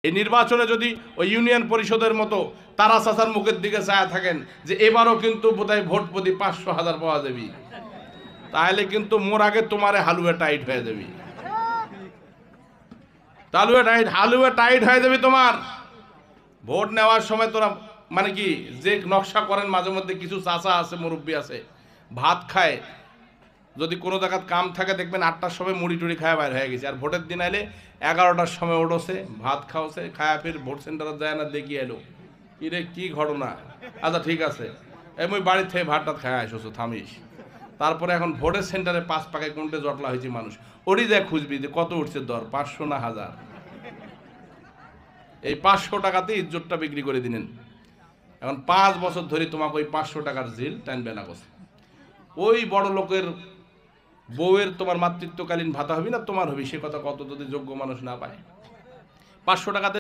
এই নির্বাচনে যদি ওই ইউনিয়ন পরিষদের মতো তারা চাচার মুখের দিকে চায়া থাকেন যে এবারও কিন্তু বোধহয় ভোট প্রতি 500,000 পাওয়া যাবে, তাহলে কিন্তু মোর আগে তোমারে হালুয়া টাইট হয়ে যাবে, হালুয়া টাইট হয়ে যাবে তোমার। ভোট নেওয়ার সময় তোরা মানে কি যে নকশা করেন, মাঝে মধ্যে কিছু চাচা আছে, মুরব্বী আছে, ভাত খায়, যদি কোনো জায়গায় কাম থাকে দেখবেন 8টার সময় মুড়ি টুড়ি খায় বাইর হয়ে গেছে, আর ভোটের দিন আইলে 11টার সময় উঠোছে, ভাত খাওয়াছে, খায়া ফির ভোট সেন্টারে যায় না, দেখি এলো কিরে কি ঘটনা, আচ্ছা ঠিক আছে এমনি বাড়ির থেকে ভাত টাত খায় আসছো, থামিস। তারপরে এখন ভোটের সেন্টারে 5 পাকে কোনটে জটলা হয়েছে মানুষ, ওরই দেখ খুঁজবি যে কত উঠছে দর, 500 না 1000। এই 500 টাকাতে ইজ্জতটা বিক্রি করে দিলেন। এখন 5 বছর ধরে তোমাকে ওই 500 টাকার জিল টানবে না গেছে। ওই বড় লোকের বউয়ের তোমার মাতৃত্বকালীন ভাতা হবে না তোমার হবে, সে কথা কত যদি যোগ্য মানুষ না পায়। 500 টাকাতে